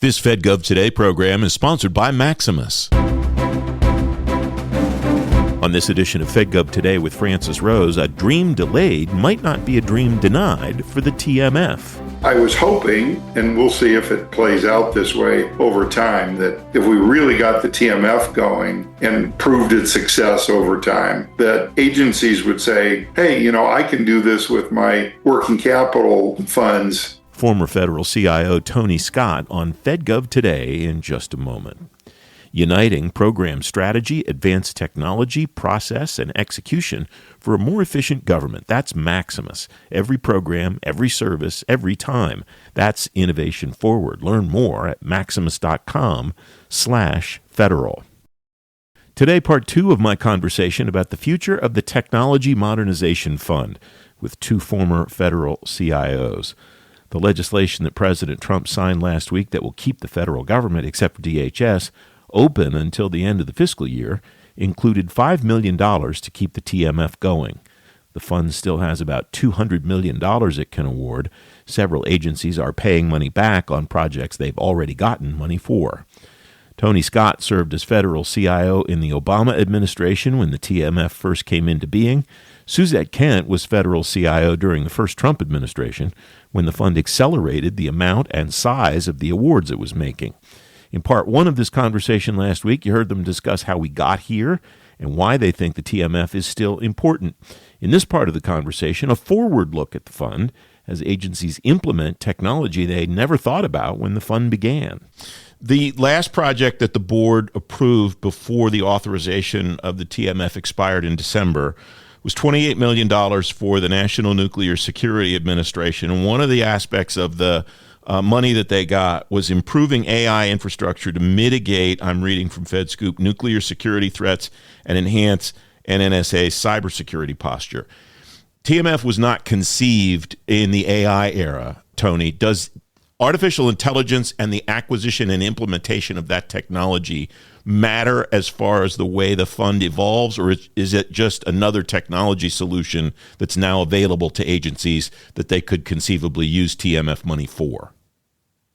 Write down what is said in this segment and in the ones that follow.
This FedGov Today program is sponsored by Maximus. On this edition of FedGov Today with Francis Rose, a dream delayed might not be a dream denied for the TMF. I was hoping, and we'll see if it plays out this way over time, that if we really got the TMF going and proved its success over time, that agencies would say, hey, I can do this with my working capital funds. Former federal CIO Tony Scott on FedGov Today in just a moment. Uniting program strategy, advanced technology, process, and execution for a more efficient government. That's Maximus. Every program, every service, every time. That's innovation forward. Learn more at maximus.com/federal. Today, part 2 of my conversation about the future of the Technology Modernization Fund with 2 former federal CIOs. The legislation that President Trump signed last week that will keep the federal government, except for DHS, open until the end of the fiscal year included $5 million to keep the TMF going. The fund still has about $200 million it can award. Several agencies are paying money back on projects they've already gotten money for. Tony Scott served as federal CIO in the Obama administration when the TMF first came into being. Suzette Kent was federal CIO during the first Trump administration when the fund accelerated the amount and size of the awards it was making. In part 1 of this conversation last week, you heard them discuss how we got here and why they think the TMF is still important. In this part of the conversation, a forward look at the fund as agencies implement technology they never thought about when the fund began. The last project that the board approved before the authorization of the TMF expired in December was $28 million for the National Nuclear Security Administration. And one of the aspects of the money that they got was improving AI infrastructure to mitigate, I'm reading from FedScoop, nuclear security threats and enhance NNSA's cybersecurity posture. TMF was not conceived in the AI era, Tony. Does artificial intelligence and the acquisition and implementation of that technology matter as far as the way the fund evolves, or is it just another technology solution that's now available to agencies that they could conceivably use TMF money for?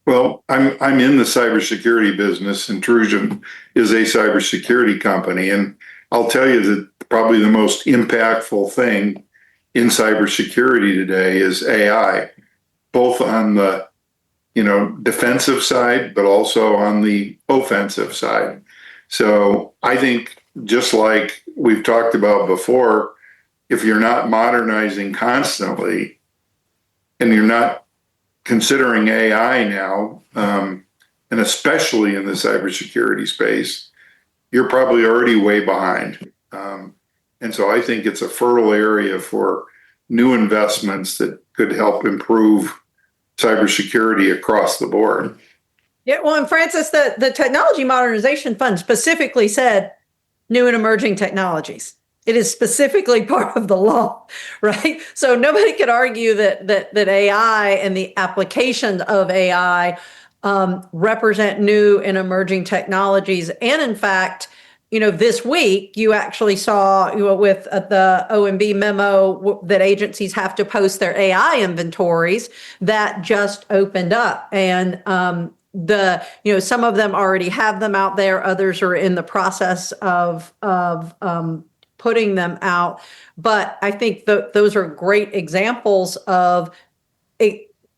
Well, I'm in the cybersecurity business. Intrusion is a cybersecurity company, and I'll tell you that probably the most impactful thing in cybersecurity today is AI, both on the defensive side, but also on the offensive side. So I think, just like we've talked about before, if you're not modernizing constantly and you're not considering AI now, and especially in the cybersecurity space, you're probably already way behind. And so I think it's a fertile area for new investments that could help improve cybersecurity across the board. Yeah, well, and Francis, the Technology Modernization Fund specifically said new and emerging technologies. It is specifically part of the law, right? So nobody could argue that AI and the application of AI represent new and emerging technologies. And in fact, this week you actually saw with the OMB memo that agencies have to post their AI inventories that just opened up, and some of them already have them out there. Others are in the process of putting them out. But I think those are great examples of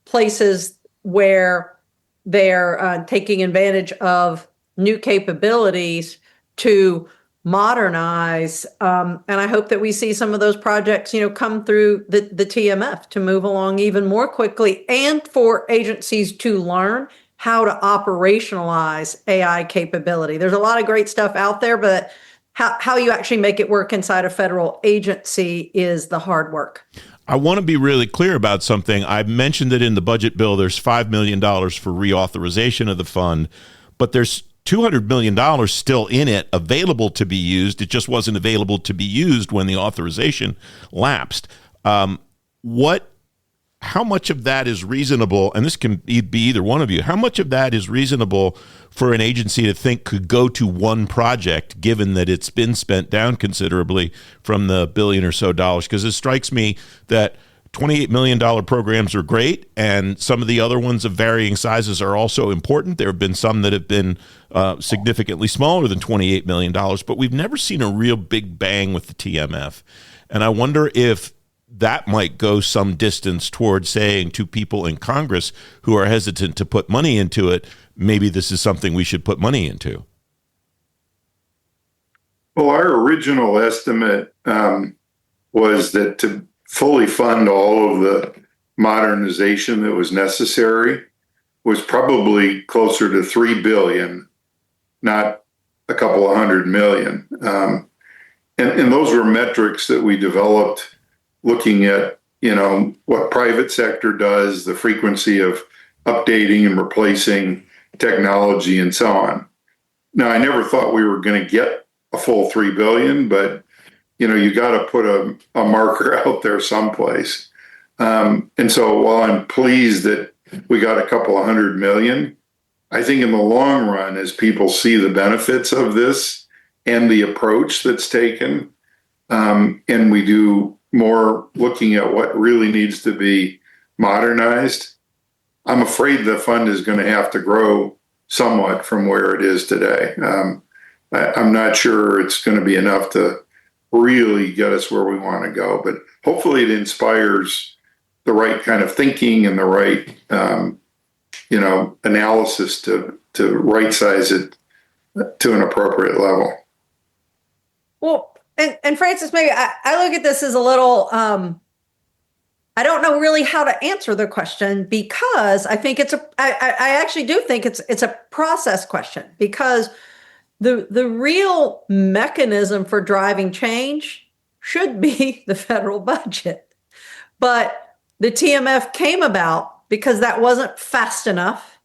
places where they're taking advantage of new capabilities to modernize. And I hope that we see some of those projects, come through the TMF to move along even more quickly, and for agencies to learn how to operationalize AI capability. There's a lot of great stuff out there, but how you actually make it work inside a federal agency is the hard work. I want to be really clear about something. I mentioned that in the budget bill, there's $5 million for reauthorization of the fund, but there's $200 million still in it available to be used. It just wasn't available to be used when the authorization lapsed. How much of that is reasonable, and this can be either one of you, how much of that is reasonable for an agency to think could go to one project, given that it's been spent down considerably from the $1 billion or so? Because it strikes me that $28 million programs are great, and some of the other ones of varying sizes are also important. There have been some that have been significantly smaller than $28 million, but we've never seen a real big bang with the TMF. And I wonder if that might go some distance towards saying to people in Congress who are hesitant to put money into it, maybe this is something we should put money into. Well, our original estimate was that to fully fund all of the modernization that was necessary was probably closer to $3 billion, not a couple of $100 million. And those were metrics that we developed looking at, what private sector does, the frequency of updating and replacing technology and so on. Now, I never thought we were going to get a full $3 billion, but you got to put a marker out there someplace. And so while I'm pleased that we got a couple of $100 million, I think in the long run, as people see the benefits of this and the approach that's taken, and we do more looking at what really needs to be modernized, I'm afraid the fund is going to have to grow somewhat from where it is today. I'm not sure it's going to be enough to really get us where we want to go, but hopefully it inspires the right kind of thinking and the right, analysis to right size it to an appropriate level. Well, and Francis, maybe I look at this as a little, I don't know really how to answer the question, because I think I actually do think it's a process question, because the real mechanism for driving change should be the federal budget. But the TMF came about because that wasn't fast enough,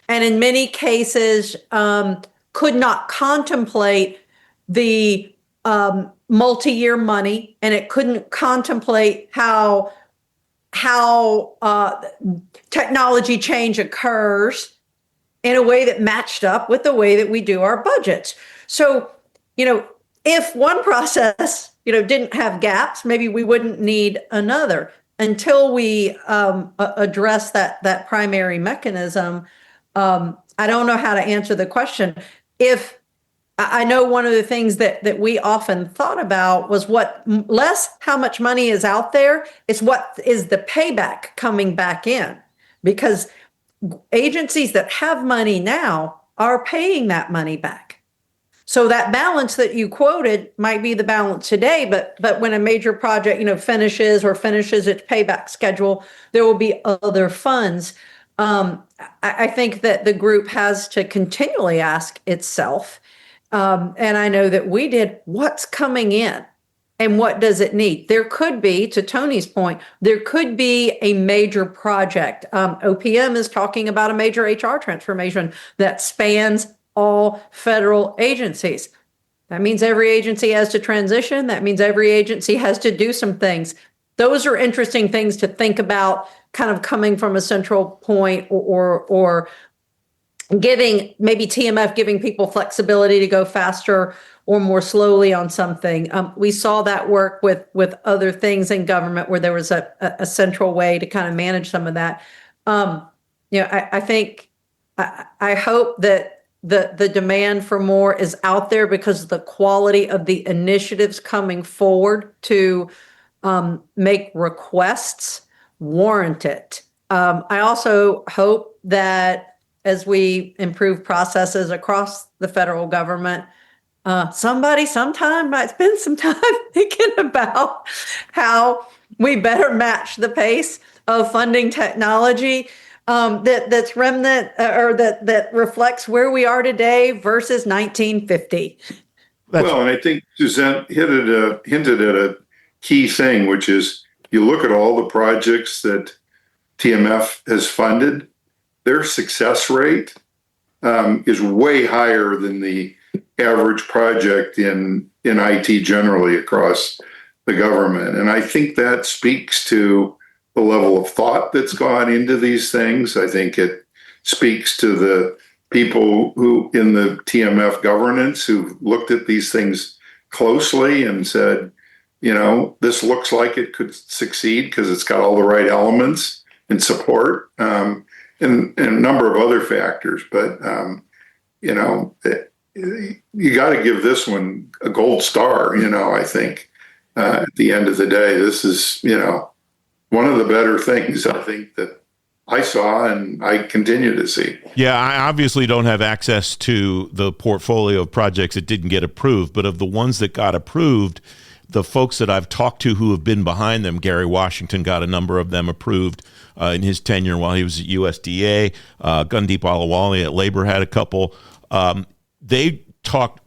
and in many cases could not contemplate the multi-year money, and it couldn't contemplate how technology change occurs in a way that matched up with the way that we do our budgets. So, if one process, didn't have gaps, maybe we wouldn't need another. Until we address that primary mechanism, I don't know how to answer the question. If I know one of the things that we often thought about was less how much money is out there, it's what is the payback coming back in, because agencies that have money now are paying that money back. So that balance that you quoted might be the balance today, but when a major project, finishes its payback schedule, there will be other funds. I think that the group has to continually ask itself, and I know that we did, what's coming in and what does it need? There could be, to Tony's point, there could be a major project. OPM is talking about a major HR transformation that spans all federal agencies. That means every agency has to transition. That means every agency has to do some things. Those are interesting things to think about, kind of coming from a central point, or giving maybe TMF giving people flexibility to go faster or more slowly on something. We saw that work with other things in government where there was a central way to kind of manage some of that. I think, I hope that the demand for more is out there because the quality of the initiatives coming forward to make requests warrant it. I also hope that as we improve processes across the federal government, somebody sometime might spend some time thinking about how we better match the pace of funding technology that's remnant, or that reflects where we are today versus 1950. Well, and I think Suzette hinted at a key thing, which is you look at all the projects that TMF has funded, their success rate is way higher than the average project in IT generally across the government. And I think that speaks to the level of thought that's gone into these things. I think it speaks to the people who in the TMF governance who've looked at these things closely and said, this looks like it could succeed because it's got all the right elements and support, and a number of other factors. But, you got to give this one a gold star, I think. At the end of the day, this is, one of the better things I think that I saw and I continue to see. Yeah, I obviously don't have access to the portfolio of projects that didn't get approved, but of the ones that got approved, the folks that I've talked to who have been behind them, Gary Washington got a number of them approved in his tenure while he was at USDA. Gundeep Alawali at Labor had a couple. They talked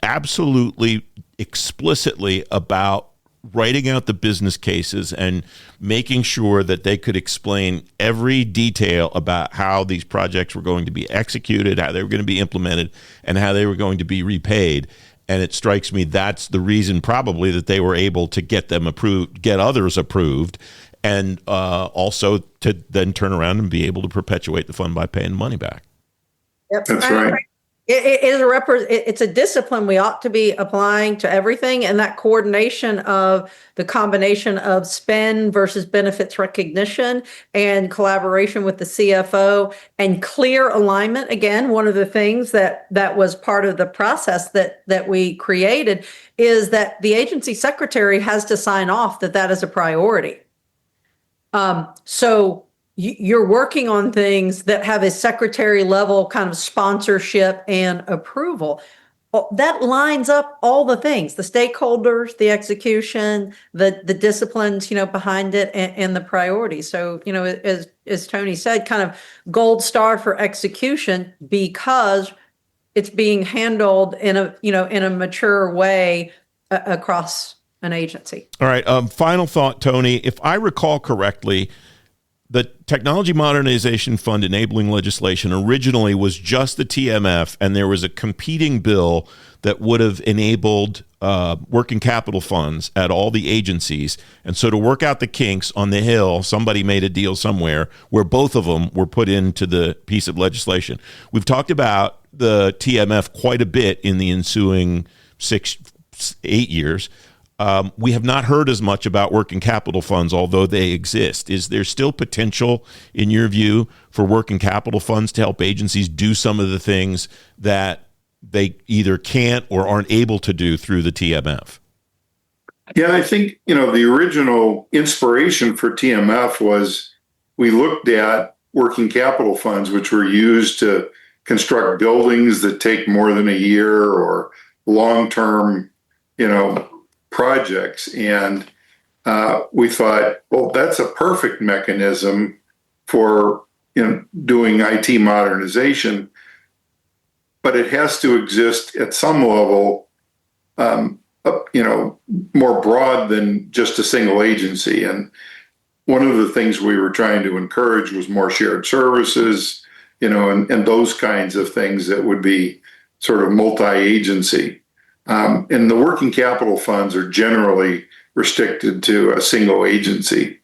absolutely explicitly about writing out the business cases and making sure that they could explain every detail about how these projects were going to be executed, how they were going to be implemented, and how they were going to be repaid. And it strikes me that's the reason probably that they were able to get them approved, get others approved, and also to then turn around and be able to perpetuate the fund by paying money back. Yep. That's right. It's a discipline we ought to be applying to everything, and that coordination of the combination of spend versus benefits recognition and collaboration with the CFO and clear alignment. Again, one of the things that was part of the process that we created is that the agency secretary has to sign off that is a priority. So you're working on things that have a secretary level kind of sponsorship and approval. That lines up all the things, the stakeholders, the execution, the disciplines, behind it and the priorities. So, as Tony said, kind of gold star for execution because it's being handled in a mature way across an agency. All right. Final thought, Tony. If I recall correctly, the Technology Modernization Fund enabling legislation originally was just the TMF, and there was a competing bill that would have enabled working capital funds at all the agencies. And so to work out the kinks on the Hill, somebody made a deal somewhere where both of them were put into the piece of legislation. We've talked about the TMF quite a bit in the ensuing 6-8 years. We have not heard as much about working capital funds, although they exist. Is there still potential, in your view, for working capital funds to help agencies do some of the things that they either can't or aren't able to do through the TMF? Yeah, I think, the original inspiration for TMF was we looked at working capital funds, which were used to construct buildings that take more than a year or long-term, projects. And we thought, well, that's a perfect mechanism for doing IT modernization, but it has to exist at some level, more broad than just a single agency. And one of the things we were trying to encourage was more shared services, and those kinds of things that would be sort of multi-agency. And the working capital funds are generally restricted to a single agency.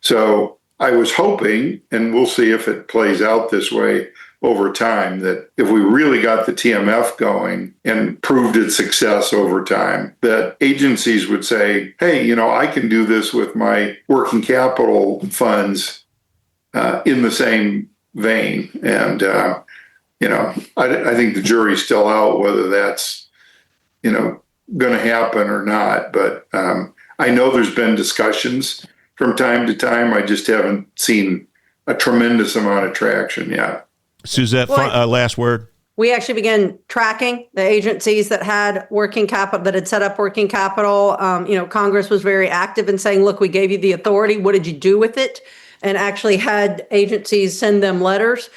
So I was hoping, and we'll see if it plays out this way over time, that if we really got the TMF going and proved its success over time, that agencies would say, hey, I can do this with my working capital funds in the same vein. And, I think the jury's still out whether that's going to happen or not. But I know there's been discussions from time to time. I just haven't seen a tremendous amount of traction yet. Suzette, last word. We actually began tracking the agencies that had working capital, that had set up working capital. Congress was very active in saying, look, we gave you the authority. What did you do with it? And actually had agencies send them letters.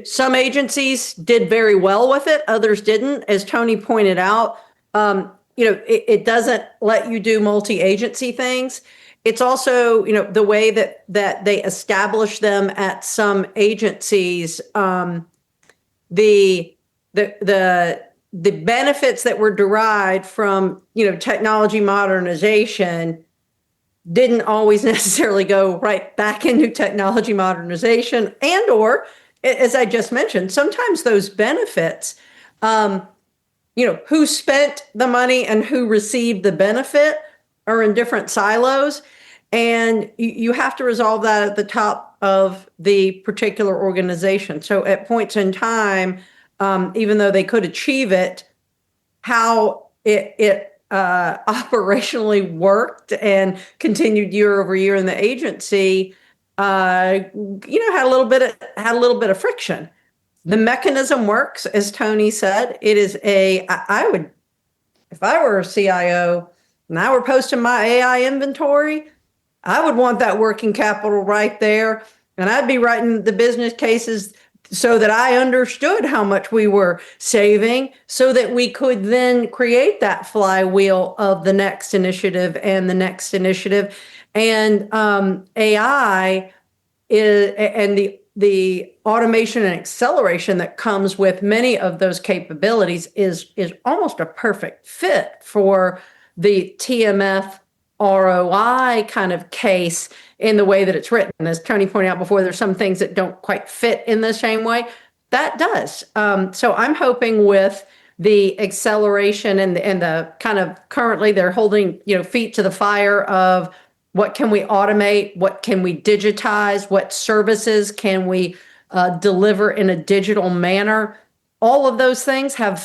Some agencies did very well with it. Others didn't. As Tony pointed out, it doesn't let you do multi-agency things. It's also, the way that they establish them at some agencies, the benefits that were derived from, technology modernization didn't always necessarily go right back into technology modernization, and or, as I just mentioned, sometimes those benefits, who spent the money and who received the benefit are in different silos, and you have to resolve that at the top of the particular organization. So at points in time, even though they could achieve it, how it operationally worked and continued year over year in the agency, had a little bit of friction. The mechanism works, as Tony said. It is I would, if I were a CIO and I were posting my AI inventory, I would want that working capital right there. And I'd be writing the business cases so that I understood how much we were saving, so that we could then create that flywheel of the next initiative and the next initiative. And AI and the automation and acceleration that comes with many of those capabilities is almost a perfect fit for the TMF ROI kind of case in the way that it's written. As Tony pointed out before, there's some things that don't quite fit in the same way. That does. So I'm hoping with the acceleration and the kind of currently they're holding feet to the fire of what can we automate, what can we digitize, what services can we deliver in a digital manner. All of those things have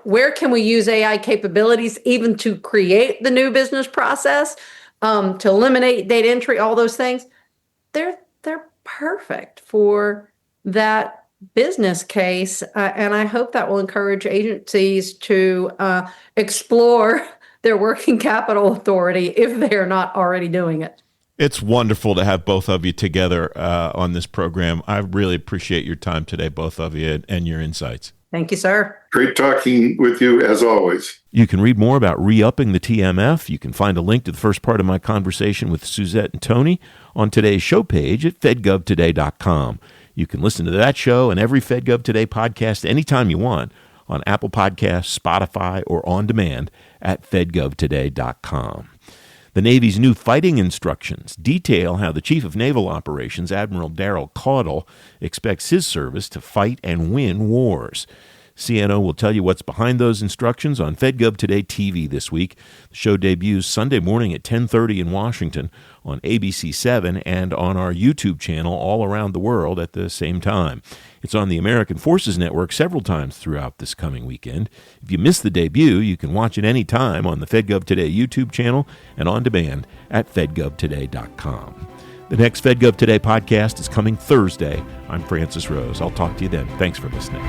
where can we use AI capabilities even to create the new business process, to eliminate data entry, all those things. They're perfect for that business case. And I hope that will encourage agencies to explore their working capital authority if they're not already doing it. It's wonderful to have both of you together on this program. I really appreciate your time today, both of you, and your insights. Thank you, sir. Great talking with you as always. You can read more about re-upping the TMF. You can find a link to the first part of my conversation with Suzette and Tony on today's show page at fedgovtoday.com. You can listen to that show and every FedGov Today podcast anytime you want on Apple Podcasts, Spotify, or on demand at fedgovtoday.com. The Navy's new fighting instructions detail how the Chief of Naval Operations, Admiral Daryl Caudle, expects his service to fight and win wars. CNO will tell you what's behind those instructions on FedGov Today TV this week. The show debuts Sunday morning at 10:30 in Washington on ABC7 and on our YouTube channel all around the world at the same time. It's on the American Forces Network several times throughout this coming weekend. If you missed the debut, you can watch it anytime on the FedGov Today YouTube channel and on demand at fedgovtoday.com. The next FedGov Today podcast is coming Thursday. I'm Francis Rose. I'll talk to you then. Thanks for listening.